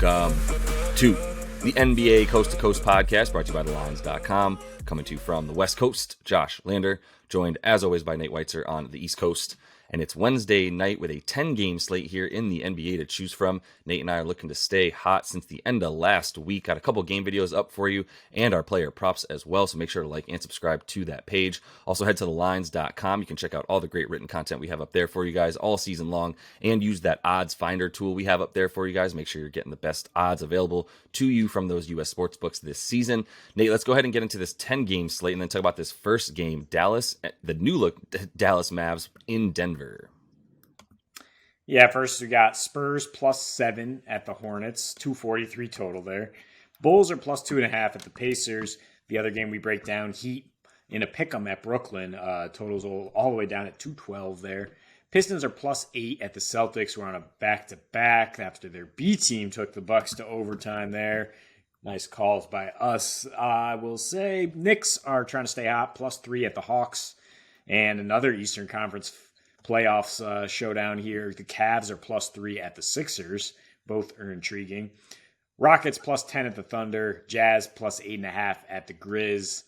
Welcome to the NBA Coast to Coast podcast brought to you by thelines.com. Coming to you from the West Coast, Josh Lander, joined as always by Nate Weitzer on the East Coast. And it's Wednesday night with a 10-game slate here in the NBA to choose from. Nate and I are looking to stay hot since the end of last week. Got a couple game videos up for you and our player props as well, so make sure to like and subscribe to that page. Also head to thelines.com. You can check out all the great written content we have up there for you guys all season long, and use that odds finder tool we have up there for you guys. Make sure you're getting the best odds available to you from those U.S. sports books this season. Nate, let's go ahead and get into this 10-game slate and then talk about this first game, the new look Dallas Mavs in Denver. Yeah, first we got Spurs +7 at the Hornets, 243 total there. Bulls are +2.5 at the Pacers. The other game we break down, Heat in a pick'em at Brooklyn. Totals all the way down at 212 there. Pistons are +8 at the Celtics. We're on a back-to-back after their B team took the Bucks to overtime there. Nice calls by us. I will say Knicks are trying to stay hot, +3 at the Hawks. And another Eastern Conference playoffs showdown here. The Cavs are +3 at the Sixers. Both are intriguing. Rockets +10 at the Thunder. Jazz +8.5 at the Grizz.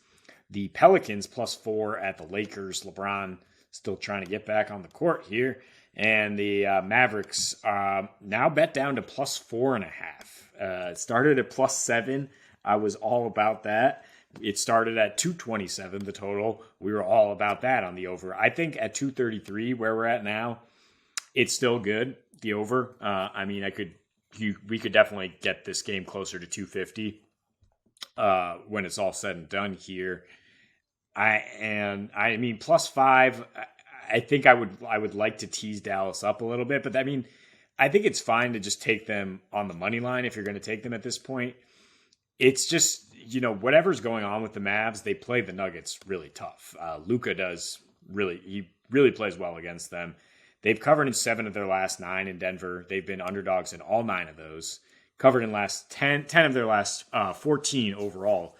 The Pelicans +4 at the Lakers. LeBron still trying to get back on the court here. And the Mavericks now bet down to +4.5. It started at +7. I was all about that. It started at 227, the total. We were all about that on the over. I think at 233, where we're at now, it's still good, the over. We could definitely get this game closer to 250 when it's all said and done here. +5, I think I would like to tease Dallas up a little bit, but I think it's fine to just take them on the money line if you're going to take them at this point. It's just, whatever's going on with the Mavs, they play the Nuggets really tough. Luka he really plays well against them. They've covered in 7 of their last 9 in Denver. They've been underdogs in all 9 of those. Covered in 10 of their last 14 overall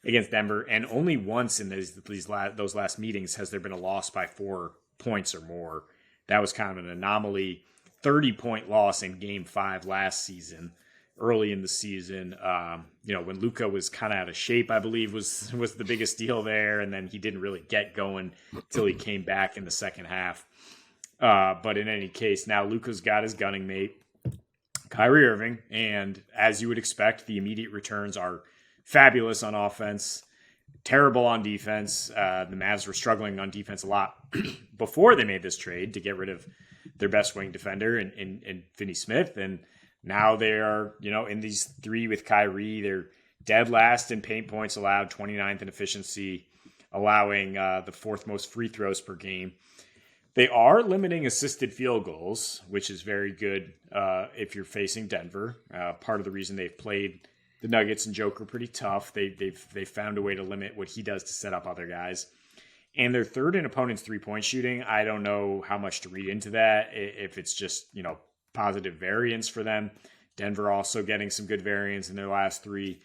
against Denver. And only once in those last meetings has there been a loss by 4 points or more. That was kind of an anomaly. 30-point loss in Game 5 last season. Early in the season, when Luka was kind of out of shape, I believe was the biggest deal there, and then he didn't really get going till he came back in the second half. But in any case, now Luka's got his gunning mate, Kyrie Irving, and as you would expect, the immediate returns are fabulous on offense, terrible on defense. The Mavs were struggling on defense a lot before they made this trade to get rid of their best wing defender in Finney Smith, and now they are, in these 3 with Kyrie, they're dead last in paint points allowed, 29th in efficiency, allowing the 4th most free throws per game. They are limiting assisted field goals, which is very good if you're facing Denver. Part of the reason they've played the Nuggets and Joker pretty tough. They've found a way to limit what he does to set up other guys. And they're 3rd in opponents' three-point shooting. I don't know how much to read into that, if it's just, positive variance for them. Denver also getting some good variance in their last 3,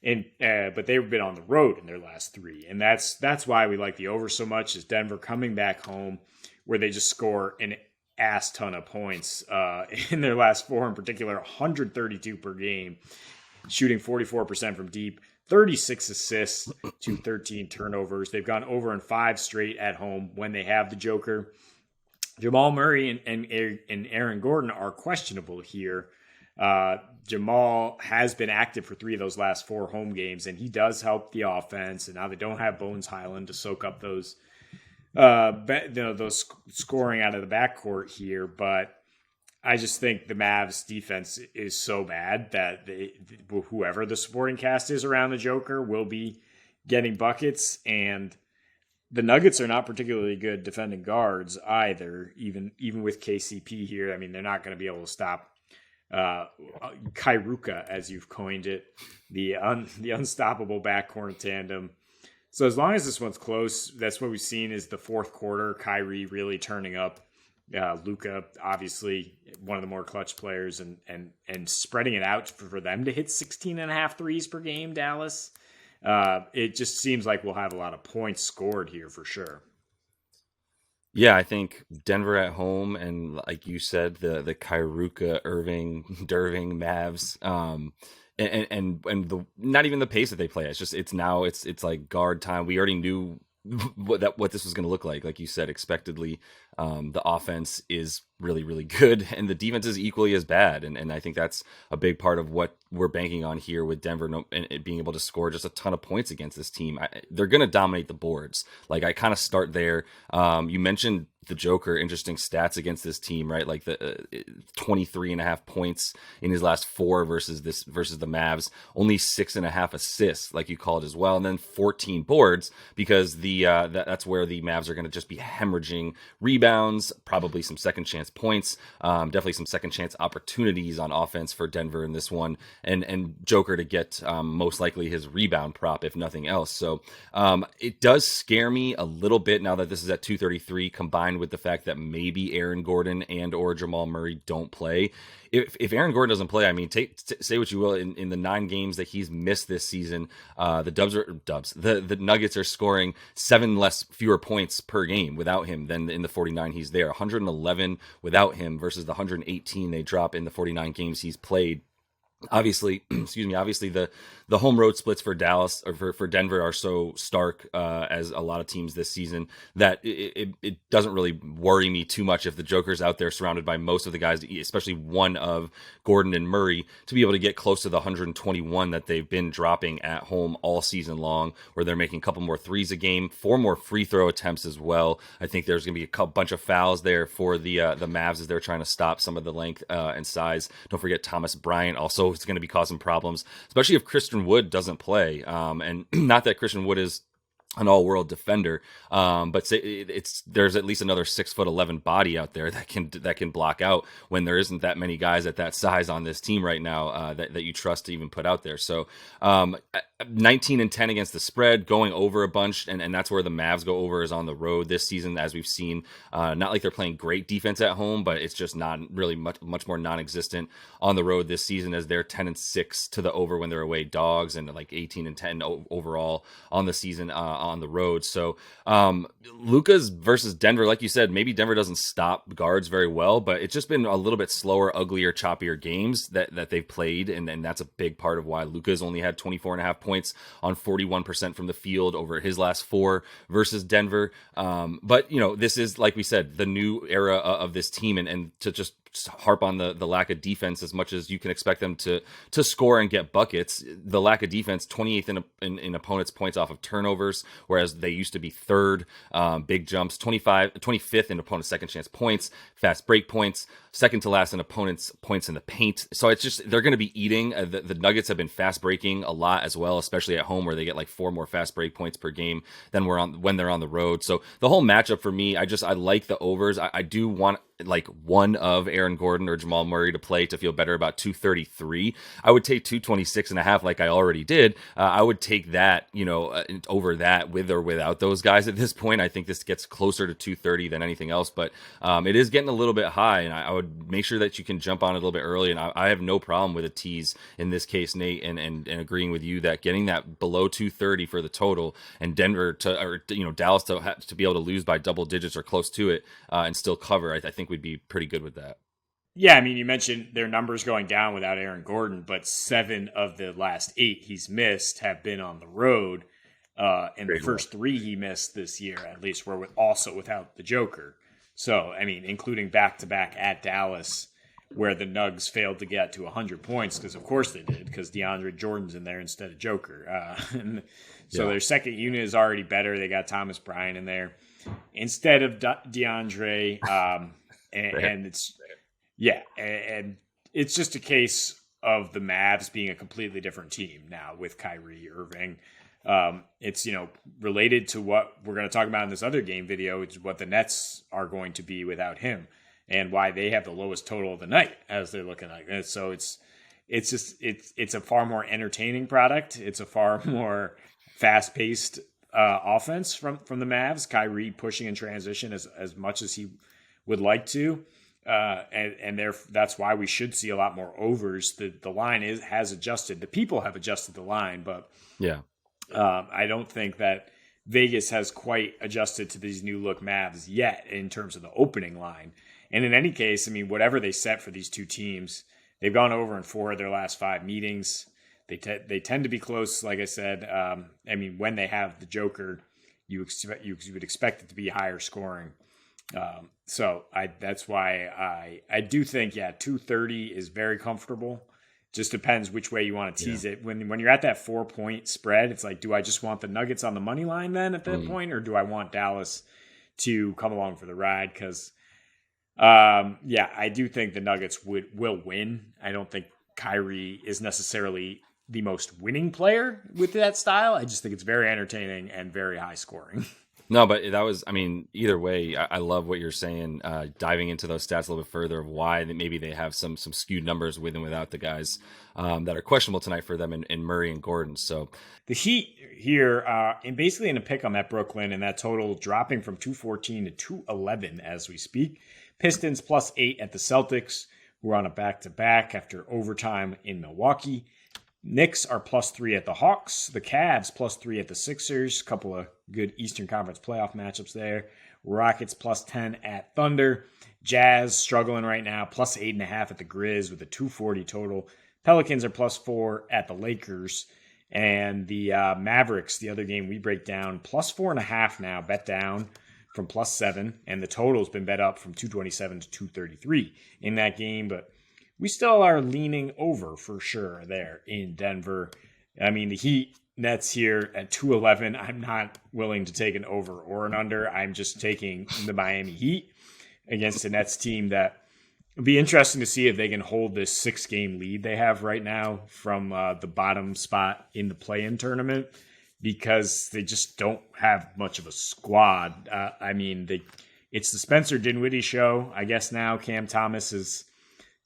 and but they've been on the road in their last 3, and that's why we like the over so much. Is Denver coming back home where they just score an ass ton of points in their last 4, in particular 132 per game, shooting 44% from deep, 36 assists to 13 turnovers. They've gone over in 5 straight at home when they have the Joker. Jamal Murray and Aaron Gordon are questionable here. Jamal has been active for 3 of those last 4 home games, and he does help the offense. And now they don't have Bones Highland to soak up those scoring out of the backcourt here. But I just think the Mavs defense is so bad that whoever the supporting cast is around the Joker will be getting buckets, and the Nuggets are not particularly good defending guards either, even with KCP here. They're not going to be able to stop Kairuka, as you've coined it, the unstoppable backcourt tandem. So as long as this one's close, that's what we've seen is the 4th quarter, Kyrie really turning up. Luka, obviously one of the more clutch players, and spreading it out for them to hit 16.5 threes per game, Dallas. It just seems like we'll have a lot of points scored here for sure. Yeah, I think Denver at home, and like you said, the Kairuka, Irving, Derving Mavs, and the not even the pace that they play. It's just it's like guard time. We already knew what this was going to look like. Like you said, expectedly, the offense is really good, and the defense is equally as bad. And I think that's a big part of what we're banking on here with Denver, and it being able to score just a ton of points against this team. They're going to dominate the boards. Like I kind of start there. You mentioned the Joker, interesting stats against this team, right? Like the 23 and a half points in his last four versus the Mavs, only 6.5 assists, like you called as well, and then 14 boards because that's where the Mavs are going to just be hemorrhaging rebounds, probably some second chance points, definitely some second chance opportunities on offense for Denver in this one, and Joker to get most likely his rebound prop if nothing else. So it does scare me a little bit now that this is at 233 combined with the fact that maybe Aaron Gordon and or Jamal Murray don't play. If Aaron Gordon doesn't play, I mean, say what you will, in the 9 games that he's missed this season, the Nuggets are scoring 7 fewer points per game without him than in the 49 he's there. 111 without him versus the 118 they drop in the 49 games he's played. Obviously, obviously the home road splits for Dallas or for Denver are so stark as a lot of teams this season that it doesn't really worry me too much if the Joker's out there surrounded by most of the guys, especially one of Gordon and Murray, to be able to get close to the 121 that they've been dropping at home all season long, where they're making a couple more threes a game, 4 more free throw attempts as well. I think there's going to be a bunch of fouls there for the Mavs as they're trying to stop some of the length and size. Don't forget Thomas Bryant also is going to be causing problems, especially if Christian Wood doesn't play. And not that Christian Wood is an all-world defender, but there's at least another 6'11" body out there that can block out when there isn't that many guys at that size on this team right now that you trust to even put out there. So 19 and 10 against the spread, going over a bunch, and that's where the Mavs go over is on the road this season, as we've seen. Not like they're playing great defense at home, but it's just not really much more non-existent on the road this season, as they're 10 and 6 to the over when they're away dogs, and like 18 and 10 overall on the season on the road. So Luka's versus Denver, like you said, maybe Denver doesn't stop guards very well, but it's just been a little bit slower, uglier, choppier games that they've played, and that's a big part of why Luka's only had 24.5 points on 41% from the field over his last 4 versus Denver. But this is, like we said, the new era of this team, and to just harp on the lack of defense as much as you can expect them to score and get buckets. The lack of defense, 28th in opponents' points off of turnovers, whereas they used to be 3rd. Big jumps, 25th in opponents' second chance points, fast break points, second to last in opponents' points in the paint. So it's just, they're going to be eating. The Nuggets have been fast breaking a lot as well, especially at home, where they get like 4 more fast break points per game than when they're on the road. So the whole matchup for me, I like the overs. I do want like one of Aaron Gordon or Jamal Murray to play to feel better about 233. I would take 226.5 like I already did. I would take that, over that with or without those guys at this point. I think this gets closer to 230 than anything else, but it is getting a little bit high, and I would make sure that you can jump on it a little bit early. And I have no problem with a tease in this case, Nate, and agreeing with you that getting that below 230 for the total, and Denver Dallas to be able to lose by double digits or close to it and still cover, I think we'd be pretty good with that. Yeah, I mean, you mentioned their numbers going down without Aaron Gordon, but 7 of the last 8 he's missed have been on the road. And the first 3 he missed this year, at least, were also without the Joker. So, I mean, including back-to-back at Dallas, where the Nugs failed to get to 100 points, because of course they did, because DeAndre Jordan's in there instead of Joker. Their second unit is already better. They got Thomas Bryant in there instead of DeAndre. And it's just a case of the Mavs being a completely different team now with Kyrie Irving. It's related to what we're going to talk about in this other game video. It's what the Nets are going to be without him, and why they have the lowest total of the night as they're looking like this. So it's a far more entertaining product. It's a far more fast paced offense from the Mavs. Kyrie pushing in transition as much as he would like to. That's why we should see a lot more overs. The line has adjusted. The people have adjusted the line, but yeah, I don't think that Vegas has quite adjusted to these new look Mavs yet in terms of the opening line. And in any case, I mean, whatever they set for these two teams, they've gone over in 4 of their last 5 meetings. They tend to be close, like I said. I mean, when they have the Joker, you would expect it to be higher scoring. So that's why I do think 230 is very comfortable. Just depends which way you want to tease it. When you're at that 4-point spread, it's like, do I just want the Nuggets on the money line then at that point, or do I want Dallas to come along for the ride? Because I do think the Nuggets will win. I don't think Kyrie is necessarily the most winning player with that style. I just think it's very entertaining and very high scoring. No, but that was, I mean, either way, I love what you're saying, diving into those stats a little bit further of why maybe they have some skewed numbers with and without the guys that are questionable tonight for them in Murray and Gordon. So the Heat here, and basically in a pick, I'm at Brooklyn, and that total dropping from 214 to 211 as we speak. Pistons +8 at the Celtics, who are on a back-to-back after overtime in Milwaukee. Knicks are +3 at the Hawks. The Cavs +3 at the Sixers. Couple of good Eastern Conference playoff matchups there. Rockets +10 at Thunder. Jazz struggling right now, +8.5 at the Grizz with a 240 total. Pelicans are +4 at the Lakers. And the Mavericks, the other game we break down, +4.5 now, bet down from +7. And the total's been bet up from 227 to 233 in that game. But we still are leaning over for sure there in Denver. I mean, the Heat Nets here at 211. I'm not willing to take an over or an under. I'm just taking the Miami Heat against a Nets team that it'll be interesting to see if they can hold this 6-game lead they have right now from the bottom spot in the play-in tournament, because they just don't have much of a squad. I mean, it's the Spencer Dinwiddie show. I guess now Cam Thomas is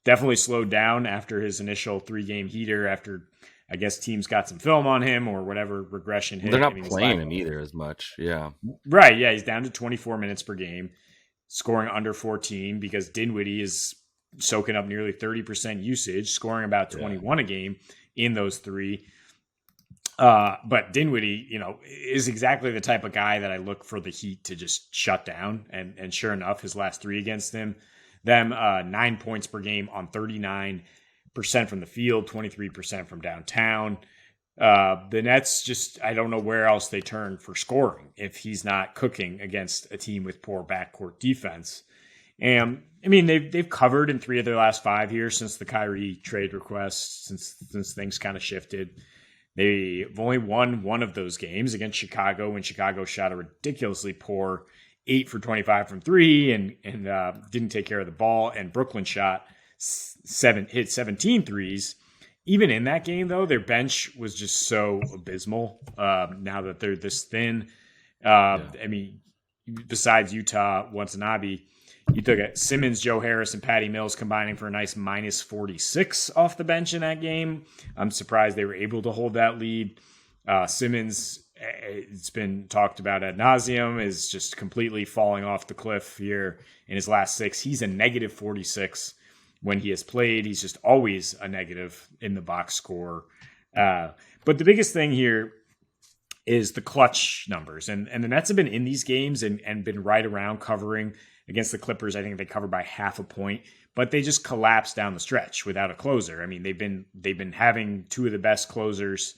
definitely slowed down after his initial 3-game heater, after I guess teams got some film on him or whatever regression hit. They're not playing him either as much. Yeah. Right. Yeah. He's down to 24 minutes per game, scoring under 14 because Dinwiddie is soaking up nearly 30% usage, scoring about 21 a game in those 3. But Dinwiddie, is exactly the type of guy that I look for the Heat to just shut down. And sure enough, his last 3 against them, 9 points per game on 39% from the field, 23% from downtown. The Nets just, I don't know where else they turn for scoring if he's not cooking against a team with poor backcourt defense. And I mean, they've covered in 3 of their last 5 here since the Kyrie trade request, since things kind of shifted. They've only won one of those games against Chicago when Chicago shot a ridiculously poor 8 for 25 from 3 and didn't take care of the ball. And Brooklyn hit 17 threes. Even in that game, though, their bench was just so abysmal now that they're this thin. I mean, besides Utah, Watanabe, you took it. Simmons, Joe Harris, and Patty Mills combining for a nice -46 off the bench in that game. I'm surprised they were able to hold that lead. Simmons, it's been talked about ad nauseum, is just completely falling off the cliff here in his last 6. He's a -46 when he has played. He's just always a negative in the box score. But the biggest thing here is the clutch numbers. And the Nets have been in these games and been right around covering. Against the Clippers, I think they covered by half a point, but they just collapsed down the stretch without a closer. I mean, they've been having 2 of the best closers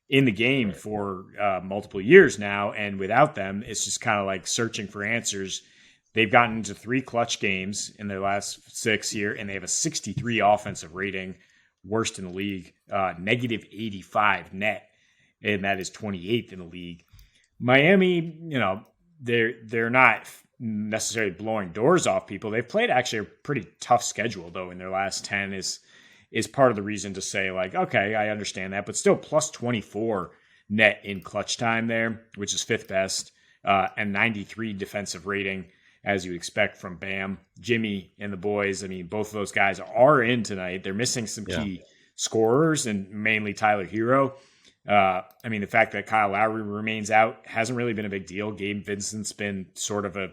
in the game for multiple years now, and without them, it's just kind of like searching for answers. They've gotten into 3 clutch games in their last 6 here, and they have a 63 offensive rating, worst in the league, -85 net, and that is 28th in the league. Miami, they're not necessarily blowing doors off people. They've played actually a pretty tough schedule, though, in their last 10 is part of the reason to say, like, okay, I understand that, but still +24 net in clutch time there, which is 5th best, and 93 defensive rating, as you expect from Bam. Jimmy and the boys, I mean, both of those guys are in tonight. They're missing some key scorers, and mainly Tyler Hero. I mean, the fact that Kyle Lowry remains out hasn't really been a big deal. Gabe Vincent's been sort of a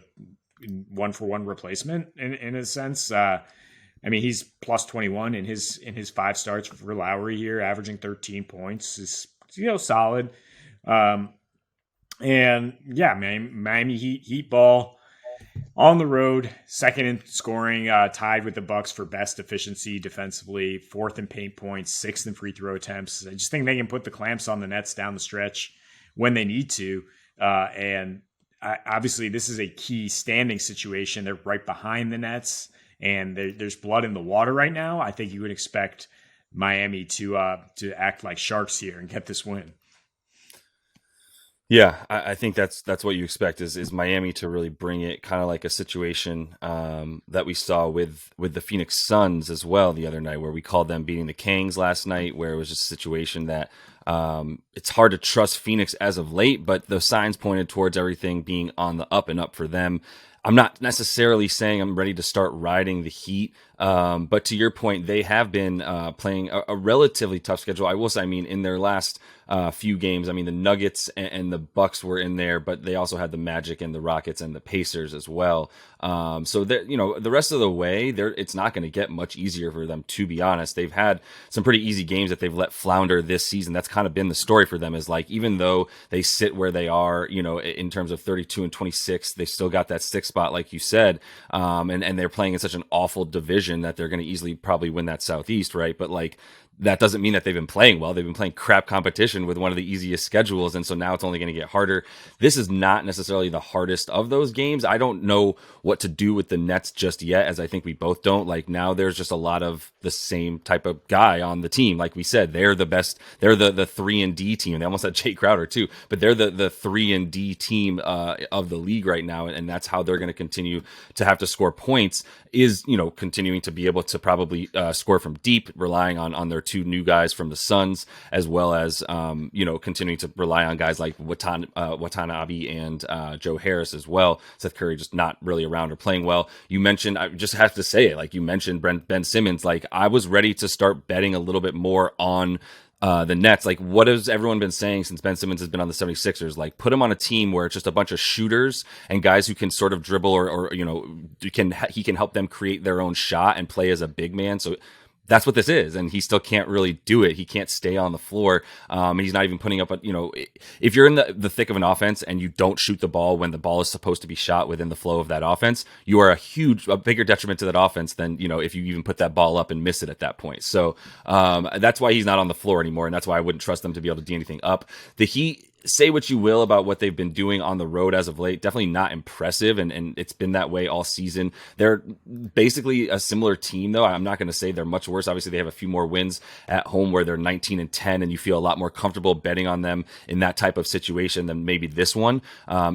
1-for-1 replacement in a sense. I mean, he's +21 in his 5 starts for Lowry here, averaging 13 points. Is solid. And yeah, Miami Heat ball on the road, second in scoring, tied with the Bucks for best efficiency defensively, fourth in paint points, sixth in free throw attempts. I just think they can put the clamps on the Nets down the stretch when they need to. And obviously, this is a key standing situation. They're right behind the Nets, and there's blood in the water right now. I think you would expect Miami to act like sharks here and get this win. Yeah, I think that's what you expect is Miami to really bring it, kind of like a situation that we saw with the Phoenix Suns as well the other night, where we called them beating the Kings last night, where it was just a situation that it's hard to trust Phoenix as of late, but the signs pointed towards everything being on the up and up for them. I'm not necessarily saying I'm ready to start riding the Heat, but to your point, they have been playing a relatively tough schedule. I will say, I mean, in their last few games, I mean, the Nuggets and the Bucks were in there, but they also had the Magic and the Rockets and the Pacers as well. So that, the rest of the way, it's not going to get much easier for them, to be honest. They've had some pretty easy games that they've let flounder this season. That's kind of been the story for them, is like, even though they sit where they are, in terms of 32 and 26, they still got that sixth spot, like you said. And they're playing in such an awful division that they're going to easily probably win that Southeast, right? But like, that doesn't mean that they've been playing well. They've been playing crap competition with one of the easiest schedules. And so now it's only going to get harder. This is not necessarily the hardest of those games. I don't know what to do with the Nets just yet, as I think we both don't. Like, now there's just a lot of the same type of guy on the team. Like we said, they're the best. They're the 3-and-D team. They almost had Jay Crowder too, but they're the 3-and-D team of the league right now. And that's how they're going to continue to have to score points, is, continuing to be able to probably score from deep, relying on their two new guys from the Suns, as well as continuing to rely on guys like Watanabe and Joe Harris as well. Seth Curry just not really around or playing well. You mentioned, I just have to say it, like you mentioned Ben Simmons. Like, I was ready to start betting a little bit more on the Nets. Like, what has everyone been saying since Ben Simmons has been on the 76ers? Like, put him on a team where it's just a bunch of shooters and guys who can sort of dribble or he can help them create their own shot and play as a big man. So that's what this is, and he still can't really do it. He can't stay on the floor. He's not even putting up if you're in the thick of an offense and you don't shoot the ball when the ball is supposed to be shot within the flow of that offense, you are a bigger detriment to that offense than, if you even put that ball up and miss it at that point. So that's why he's not on the floor anymore, and that's why I wouldn't trust them to be able to do anything up. The Heat, say what you will about what they've been doing on the road as of late, definitely not impressive, and it's been that way all season. They're basically a similar team, though. I'm not going to say they're much worse. Obviously, they have a few more wins at home where they're 19-10, and you feel a lot more comfortable betting on them in that type of situation than maybe this one.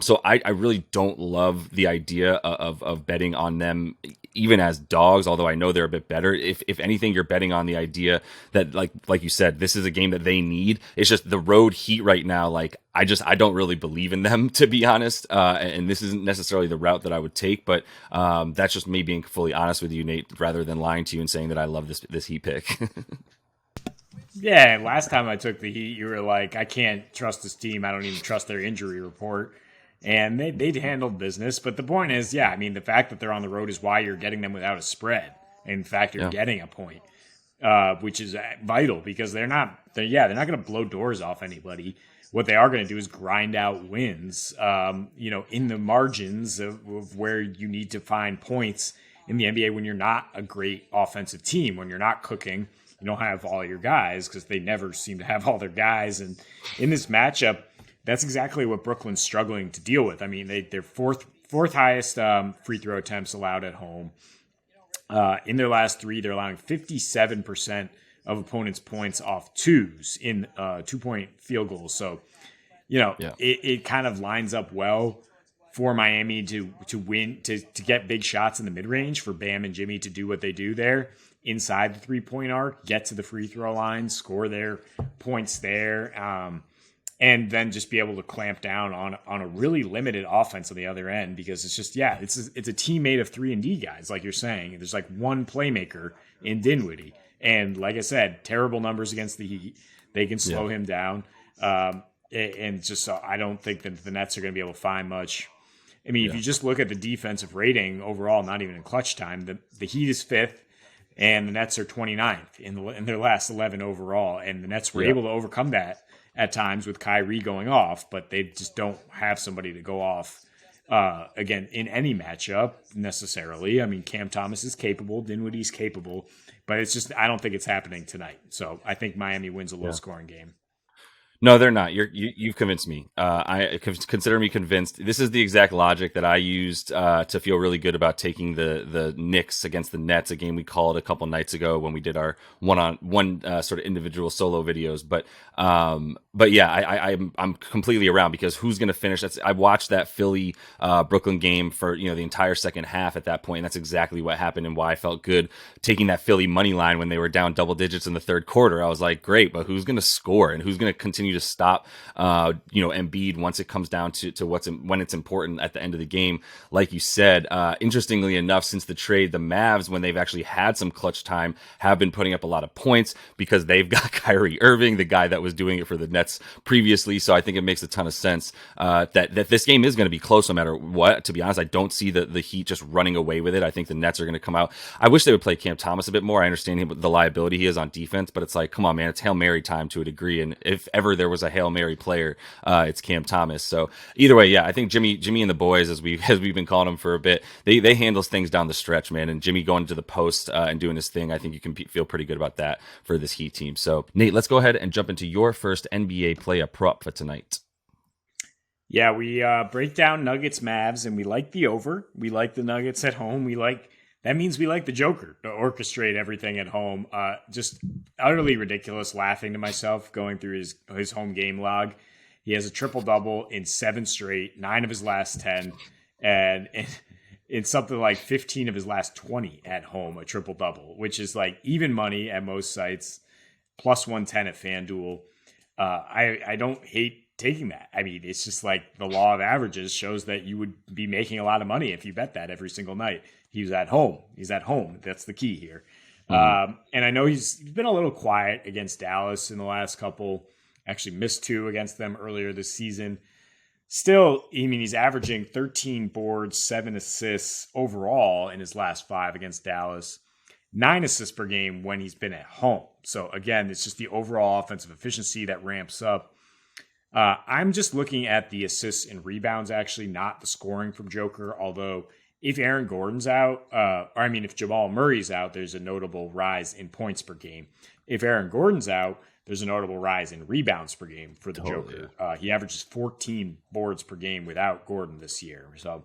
So I really don't love the idea of betting on them even as dogs, although I know they're a bit better. If anything, you're betting on the idea that, like you said, this is a game that they need. It's just the road Heat right now, like, I don't really believe in them, to be honest. And this isn't necessarily the route that I would take, but that's just me being fully honest with you, Nate, rather than lying to you and saying that I love this Heat pick. Yeah, last time I took the Heat, you were like, I can't trust this team. I don't even trust their injury report. And they'd handled business. But the point is, yeah, I mean, the fact that they're on the road is why you're getting them without a spread. In fact, you're getting a point, which is vital, because they're not going to blow doors off anybody. What they are going to do is grind out wins, in the margins of where you need to find points in the NBA when you're not a great offensive team, when you're not cooking. You don't have all your guys, because they never seem to have all their guys. And in this matchup, that's exactly what Brooklyn's struggling to deal with. I mean, they're fourth highest free throw attempts allowed at home. In their last three, they're allowing 57% of opponents' points off twos in 2-point field goals. So, it kind of lines up well for Miami to win, to get big shots in the mid-range, for Bam and Jimmy to do what they do there inside the 3-point arc, get to the free throw line, score their points there, and then just be able to clamp down on a really limited offense on the other end, because it's just, it's a team made of 3-and-D guys, like you're saying. There's like one playmaker in Dinwiddie. And like I said, terrible numbers against the Heat. They can slow him down. And just so I don't think that the Nets are going to be able to find much. I mean, if you just look at the defensive rating overall, not even in clutch time, the Heat is 5th, and the Nets are 29th in their last 11 overall. And the Nets were able to overcome that at times with Kyrie going off, but they just don't have somebody to go off again in any matchup necessarily. I mean, Cam Thomas is capable, Dinwiddie's capable, but it's just I don't think it's happening tonight. So I think Miami wins a low scoring game. No, they're not. You've convinced me. I consider me convinced. This is the exact logic that I used to feel really good about taking the Knicks against the Nets, a game we called a couple nights ago when we did our one sort of individual solo videos. But yeah, I'm completely around because who's going to finish? I watched that Philly Brooklyn game for the entire second half at that point, and that's exactly what happened and why I felt good taking that Philly money line when they were down double digits in the third quarter. I was like, great, but who's going to score and who's going to continue to stop Embiid once it comes down to when it's important at the end of the game? Like you said, interestingly enough, since the trade, the Mavs, when they've actually had some clutch time, have been putting up a lot of points because they've got Kyrie Irving, the guy that was doing it for the Nets previously. So I think it makes a ton of sense that this game is going to be close no matter what. To be honest, I don't see the Heat just running away with it. I think the Nets are going to come out. I wish they would play Cam Thomas a bit more. I understand the liability he is on defense, but it's like, come on, man, it's Hail Mary time to a degree. And if ever there was a Hail Mary player, it's Cam Thomas. So either way, yeah, I think Jimmy and the boys, as we've been calling them for a bit, they handle things down the stretch, man. And Jimmy going to the post and doing his thing, I think you can feel pretty good about that for this Heat team. So Nate, let's go ahead and jump into your first NBA play-up prop for tonight. Yeah, we break down Nuggets Mavs, and we like the over. We like the Nuggets at home. That means we like the Joker to orchestrate everything at home. Just utterly ridiculous, laughing to myself going through his home game log. He has a triple-double in 7 straight, 9 of his last 10, and in something like 15 of his last 20 at home, a triple-double, which is like even money at most sites, plus 110 at FanDuel. I don't hate taking that. I mean, it's just like the law of averages shows that you would be making a lot of money if you bet that every single night. He's at home. That's the key here. And I know he's been a little quiet against Dallas in the last couple. Actually missed 2 against them earlier this season. Still, I mean, he's averaging 13 boards, 7 assists overall in his last 5 against Dallas. 9 assists per game when he's been at home. So again, it's just the overall offensive efficiency that ramps up. I'm just looking at the assists and rebounds, actually, not the scoring from Joker. Although if Aaron Gordon's out, if Jamal Murray's out, there's a notable rise in points per game. If Aaron Gordon's out, there's a notable rise in rebounds per game for the Joker. He averages 14 boards per game without Gordon this year. So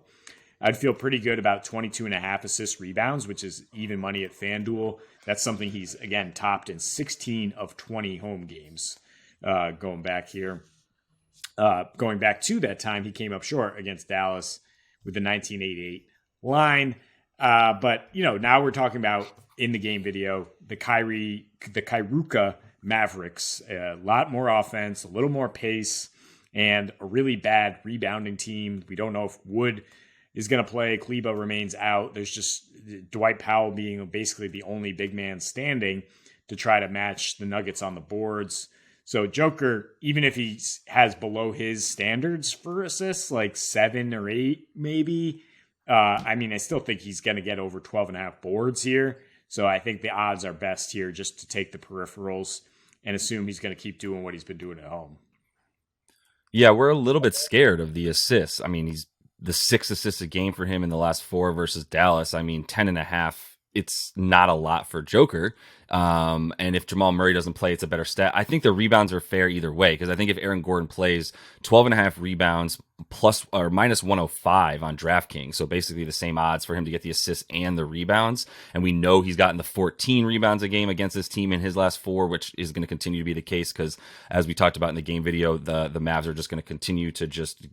I'd feel pretty good about 22.5 assist rebounds, which is even money at FanDuel. That's something he's, again, topped in 16 of 20 home games going back here. Going back to that time, he came up short against Dallas with the 1988 line. But, now we're talking about in the game video, the Kairuka Mavericks, a lot more offense, a little more pace, and a really bad rebounding team. We don't know if Wood is going to play. Kleba remains out. There's just Dwight Powell being basically the only big man standing to try to match the Nuggets on the boards. So Joker, even if he has below his standards for assists, like 7 or 8 maybe, I still think he's going to get over 12.5 boards here. So I think the odds are best here just to take the peripherals and assume he's going to keep doing what he's been doing at home. Yeah, we're a little bit scared of the assists. I mean, he's the 6 assists a game for him in the last 4 versus Dallas. 10.5. It's not a lot for Joker. And if Jamal Murray doesn't play, it's a better stat. I think the rebounds are fair either way, because I think if Aaron Gordon plays, 12.5 rebounds plus or minus 105 on DraftKings. So basically the same odds for him to get the assists and the rebounds. And we know he's gotten the 14 rebounds a game against this team in his last 4, which is going to continue to be the case because, as we talked about in the game video, the Mavs are just going to continue to just,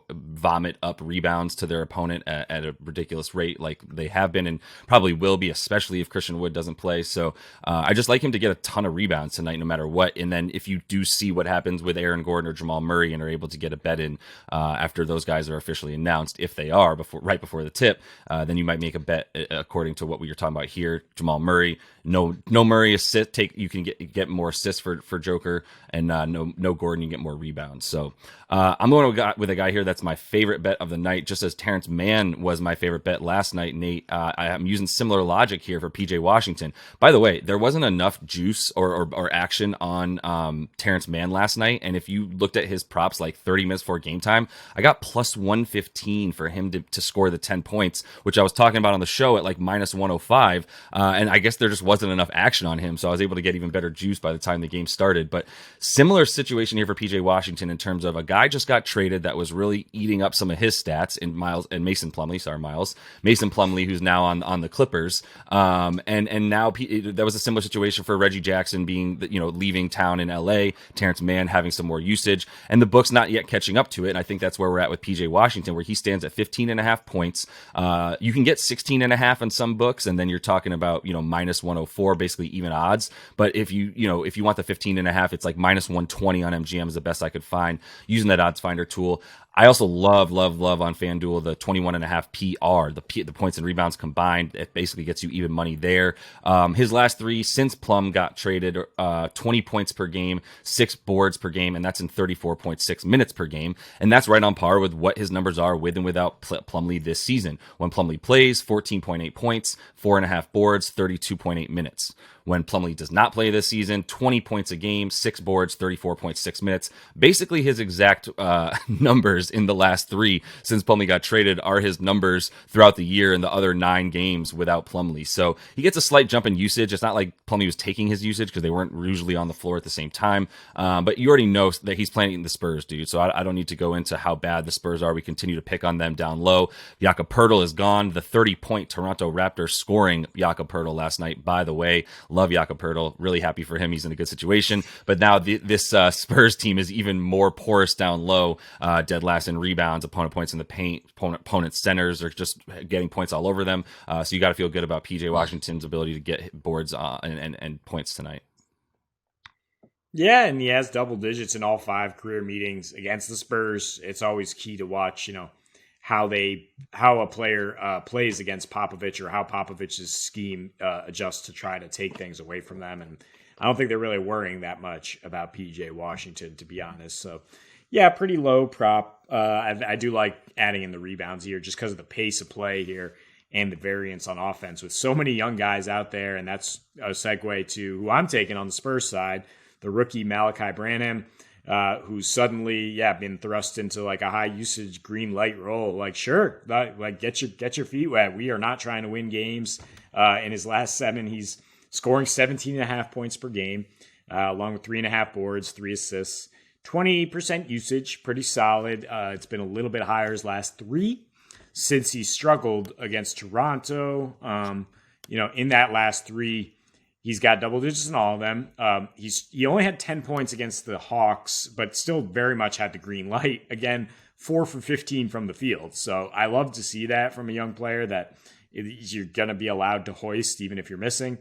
vomit up rebounds to their opponent at a ridiculous rate like they have been and probably will be, especially if Christian Wood doesn't play. So I just like him to get a ton of rebounds tonight, no matter what. And then if you do see what happens with Aaron Gordon or Jamal Murray and are able to get a bet in after those guys are officially announced, if they are right before the tip, then you might make a bet according to what we were talking about here. Jamal Murray, no Murray assist. You can get more assists for Joker, and no Gordon, you get more rebounds. So I'm going to go with a guy here that's my favorite bet of the night, just as Terrence Mann was my favorite bet last night. Nate, I'm using similar logic here for PJ Washington. By the way, way, there wasn't enough juice or action on Terrence Mann last night. And if you looked at his props like 30 minutes before game time, I got plus 115 for him to score the 10 points, which I was talking about on the show at like minus 105. And I guess there just wasn't enough action on him. So I was able to get even better juice by the time the game started. But similar situation here for PJ Washington in terms of a guy just got traded that was really eating up some of his stats in Mason Plumlee, who's now on the Clippers. And now there was a similar situation for Reggie Jackson being, leaving town in LA, Terrence Mann having some more usage, and the book's not yet catching up to it. And I think that's where we're at with PJ Washington, where he stands at 15.5 points. You can get 16.5 in some books, and then you're talking about, minus 104, basically even odds. But if you want the 15.5, it's like minus 120 on MGM is the best I could find using that odds finder tool. I also love on FanDuel the 21.5 PR, the points and rebounds combined. It basically gets you even money there. His last three since Plum got traded, 20 points per game, 6 boards per game, and that's in 34.6 minutes per game. And that's right on par with what his numbers are with and without Plumlee this season. When Plumlee plays, 14.8 points, 4.5 boards, 32.8 minutes. When Plumlee does not play this season, 20 points a game, 6 boards, 34.6 minutes. Basically, his exact numbers in the last 3 since Plumlee got traded are his numbers throughout the year in the other 9 games without Plumlee. So he gets a slight jump in usage. It's not like Plumlee was taking his usage because they weren't usually on the floor at the same time. But you already know that he's playing the Spurs, dude. So I don't need to go into how bad the Spurs are. We continue to pick on them down low. Jakob Poeltl is gone. The 30-point Toronto Raptors scoring Jakob Poeltl last night, by the way. Love Jakob Poeltl. Really happy for him. He's in a good situation. But now this Spurs team is even more porous down low. Dead last in rebounds, opponent points in the paint, opponent centers are just getting points all over them. So you got to feel good about PJ Washington's ability to get boards and points tonight. Yeah, and he has double digits in all 5 career meetings against the Spurs. It's always key to watch, how a player plays against Popovich, or how Popovich's scheme adjusts to try to take things away from them. And I don't think they're really worrying that much about PJ Washington, to be honest. So yeah, pretty low prop. I do like adding in the rebounds here just because of the pace of play here and the variance on offense with so many young guys out there. And that's a segue to who I'm taking on the Spurs side, the rookie Malachi Branham. Who's suddenly, been thrust into like a high usage green light role. Like, sure, like get your feet wet. We are not trying to win games. In his last 7, he's scoring 17.5 points per game, along with 3.5 boards, 3 assists, 20% usage, pretty solid. It's been a little bit higher his last 3 since he struggled against Toronto. In that last 3. He's got double digits in all of them. He only had 10 points against the Hawks, but still very much had the green light. Again, 4 for 15 from the field. So I love to see that from a young player, that you're going to be allowed to hoist even if you're missing.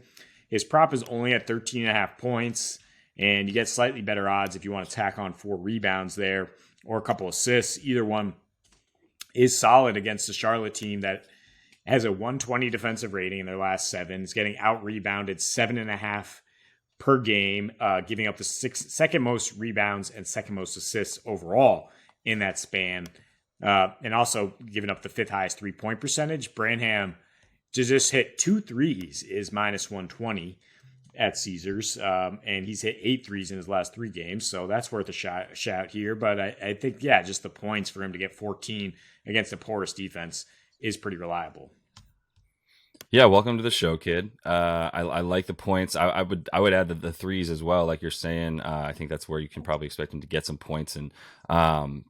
His prop is only at 13.5 points, and you get slightly better odds if you want to tack on 4 rebounds there or a couple assists. Either one is solid against the Charlotte team that has a 120 defensive rating in their last 7. It's getting out-rebounded 7.5 per game, giving up the second most rebounds and second most assists overall in that span, and also giving up the 5th highest 3-point percentage. Branham to just hit 2 threes is minus 120 at Caesars, and he's hit 8 threes in his last 3 games, so that's worth a shout here. But I think, just the points for him to get 14 against a porous defense is pretty reliable. Yeah, welcome to the show, kid. I like the points. I would add the threes as well, like you're saying. I think that's where you can probably expect him to get some points. And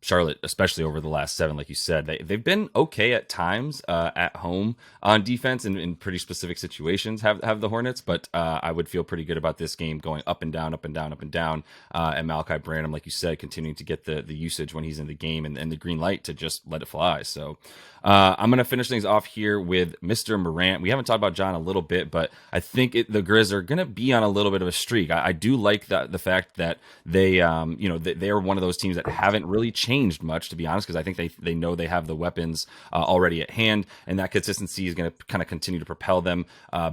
Charlotte, especially over the last 7, like you said, they've been okay at times at home on defense in pretty specific situations. Have the Hornets, but I would feel pretty good about this game going up and down, up and down, up and down. And Malachi Branham, like you said, continuing to get the usage when he's in the game and the green light to just let it fly. So I'm going to finish things off here with Mr. Morant. We haven't talked about John a little bit, but I think the Grizz are going to be on a little bit of a streak. I do like the fact that they are one of those teams that haven't really changed much, to be honest, because I think they know they have the weapons already at hand, and that consistency is going to kind of continue to propel them.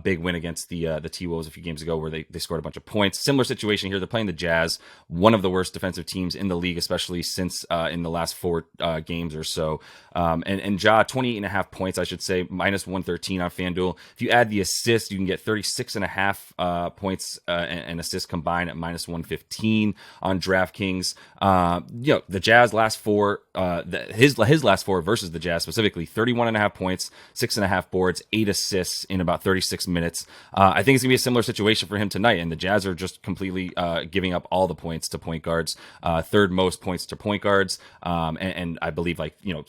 Big win against the T-Wolves a few games ago where they scored a bunch of points. Similar situation here. They're playing the Jazz, one of the worst defensive teams in the league, especially since in the last 4 games or so. And Ja, 28.5 points, I should say, minus 113 on FanDuel. differential. If you add the assist, you can get 36.5 points and assists combined at minus 115 on DraftKings. The Jazz last four, his last four versus the Jazz specifically, 31.5 points, 6.5 boards, 8 assists in about 36 minutes. I think it's gonna be a similar situation for him tonight, and the Jazz are just completely giving up all the points to point guards, third most points to point guards, and I believe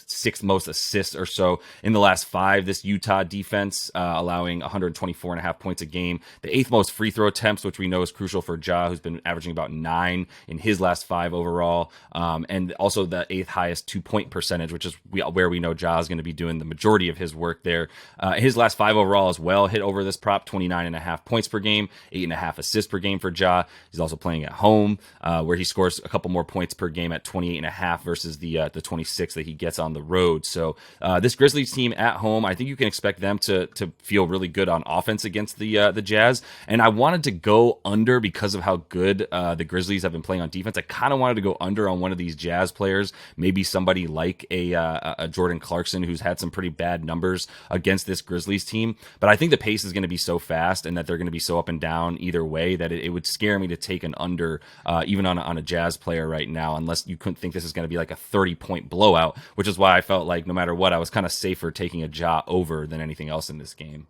sixth most assists or so in the last 5. This Utah defense allowing 124.5 points a game, the 8th most free throw attempts, which we know is crucial for Ja, who's been averaging about 9 in his last 5 overall, and also the 8th highest 2-point percentage, which is where we know Ja is going to be doing the majority of his work there. His last 5 overall as well hit over this prop, 29.5 points per game, 8.5 assists per game for Ja. He's also playing at home, where he scores a couple more points per game at 28.5 versus the 26 that he gets on the road. So this Grizzlies team at home, I think you can expect them to feel really good on offense against the Jazz. And I wanted to go under because of how good the Grizzlies have been playing on defense. I kind of wanted to go under on one of these Jazz players, maybe somebody like a Jordan Clarkson, who's had some pretty bad numbers against this Grizzlies team. But I think the pace is going to be so fast and that they're going to be so up and down either way that it would scare me to take an under even on a Jazz player right now, unless you couldn't think this is going to be like a 30-point blowout, which is why I felt like no matter what, I was kind of safer taking a Ja over than anything else in this game.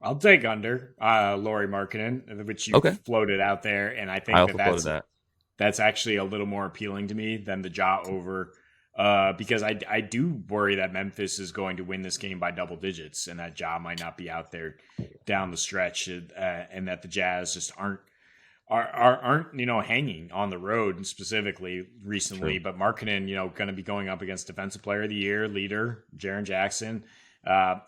I'll take under Lauri Markkanen, which you floated out there, and I think that's actually a little more appealing to me than the Ja over, because I do worry that Memphis is going to win this game by double digits, and that Ja might not be out there down the stretch, and that the Jazz just aren't hanging on the road specifically recently. True. But Markkanen, going to be going up against Defensive Player of the Year leader Jaren Jackson.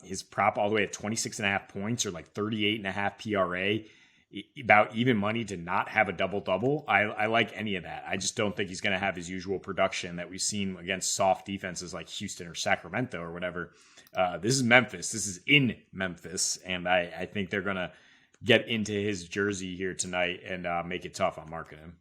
His prop all the way at 26.5 points or like 38.5 PRA, about even money to not have a double-double. I like any of that. I just don't think he's going to have his usual production that we've seen against soft defenses like Houston or Sacramento or whatever. This is Memphis. This is in Memphis, and I think they're going to get into his jersey here tonight and make it tough on Markkanen.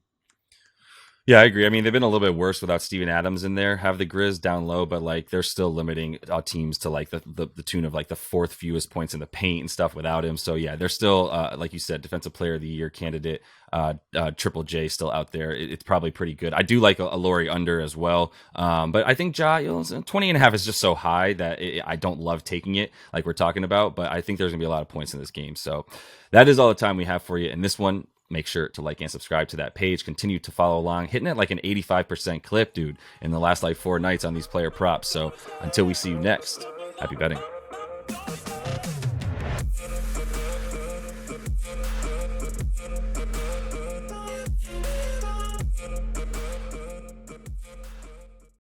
Yeah, I agree. I mean, they've been a little bit worse without Steven Adams in there, have the Grizz down low, but they're still limiting teams to the tune of the 4th fewest points in the paint and stuff without him. So yeah, they're still, like you said, Defensive Player of the Year candidate. Triple J still out there. It's probably pretty good. I do like a Lauri under as well. But I think 20.5 is just so high that I don't love taking it like we're talking about, but I think there's gonna be a lot of points in this game. So that is all the time we have for you in this one. Make sure to like and subscribe to that page. Continue to follow along, hitting it like an 85% clip, dude, in the last 4 nights on these player props. So until we see you next, happy betting.